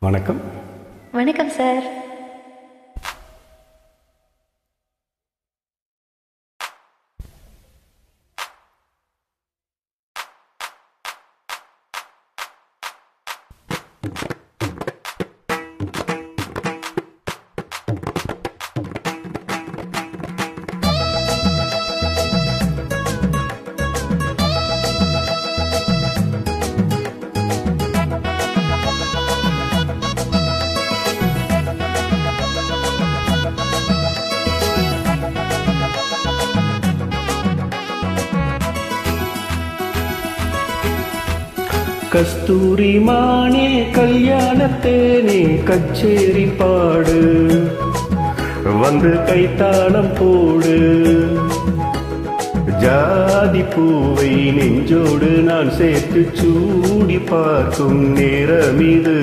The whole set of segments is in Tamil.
வணக்கம். வணக்கம் சார். கஸ்தூரி மானே கல்யாணத்தேனே கச்சேரி பாடு, வந்து கைத்தாளம் போடு. ஜாதி பூவை நெஞ்சோடு நான் சேர்த்து சூடி பார்க்கும் நேரம் இது.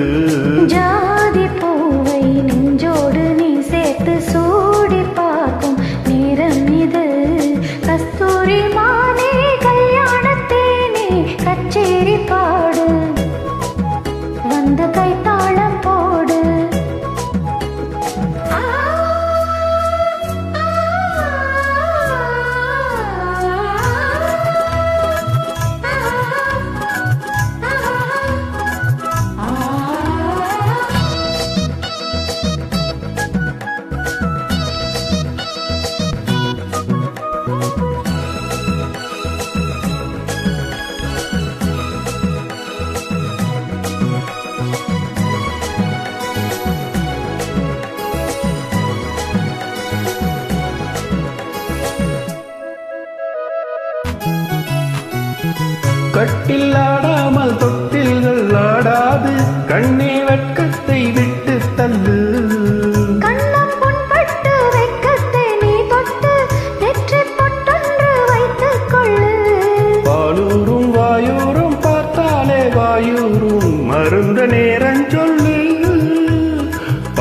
ஜாதி பூவை நெஞ்சோடு நீ சேர்த்து சூடி பார்க்கும் நேரம் இது. கஸ்தூரி மானே கல்யாணத்தேனே கச்சேரி பாடு, வந்து கைத்தாளம் போடு. கட்டில் ஆடாமல் தொட்டில்கள் ஆடாது, கண்ணே வெட்கத்தை விட்டு தள்ளு. கண்ணம் புண்பட்டு வெட்கத்தை நீ தொட்டு நெற்றி பொட்டொன்று வைத்துக் கொள்ளு. பாலூரும் வாயூரும் பார்த்தாலே வாயூரும் மருந்த நேரம் சொல்லு.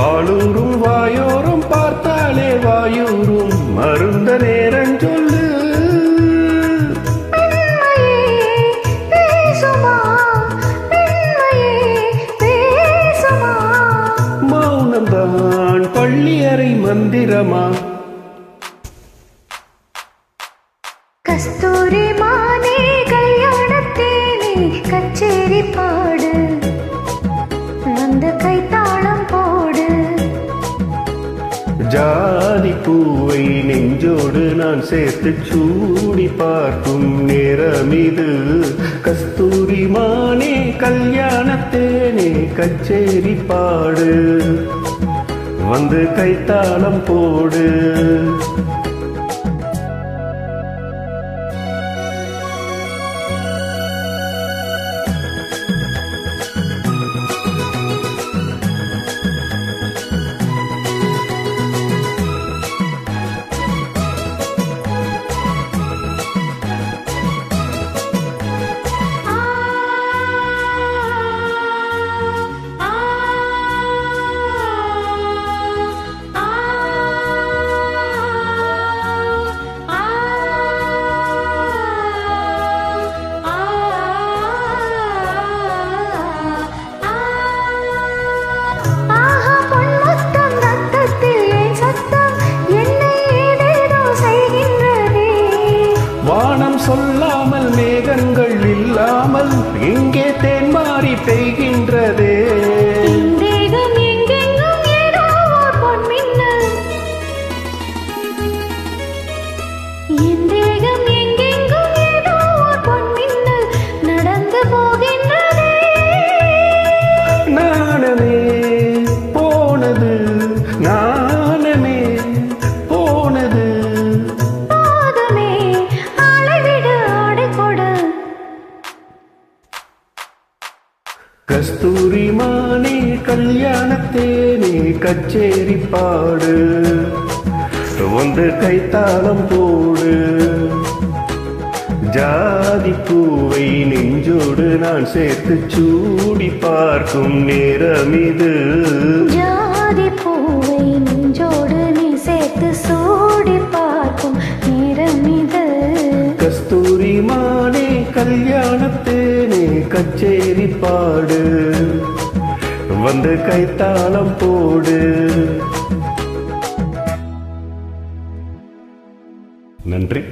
பாலூரும் வாயூரும் பார்த்தாலே வாயூரும் மருந்த நேரம் சொல்லு. மௌனம்தான் பள்ளியறை மந்திரமா? கஸ்தூரி மானே கல்யாணத்தேனே கச்சேரி பாடு, வந்து கைத்தாளம் போடு. ஜாதி பூவை நெஞ்சோடு நான் சேர்த்து சூடி பார்க்கும் நேரம் இது. கஸ்தூரி மானே கல்யாணத்தேனே கச்சேரி பாடு, வந்து கைத்தாளம் போடு. வானம் சொல்லாமல் மேகங்கள் இல்லாமல் இங்கே தேன் மாறி பெய்கின்றதே. நடந்து போகின்றதே. நாணமே போனது, நாணமே போனது. போதுமே அளவிடு ஆடைக்கொடு. கஸ்தூரி மானே கல்யாணத்தேனே கச்சேரி பாடு, வந்து கைத்தாளம் போடு. ஜாதி பூவை நெஞ்சோடு நான் சேர்த்து சூடி பார்க்கும் நேரம் இது. ஜாதி பூவை நெஞ்சோடு நீ சேர்த்து சூடி பார்க்கும் நேரம் இது. கஸ்தூரி மானே கல்யாணத்தேனே கச்சேரி பாடு, வந்து கைத்தாளம் போடு. நன்றி.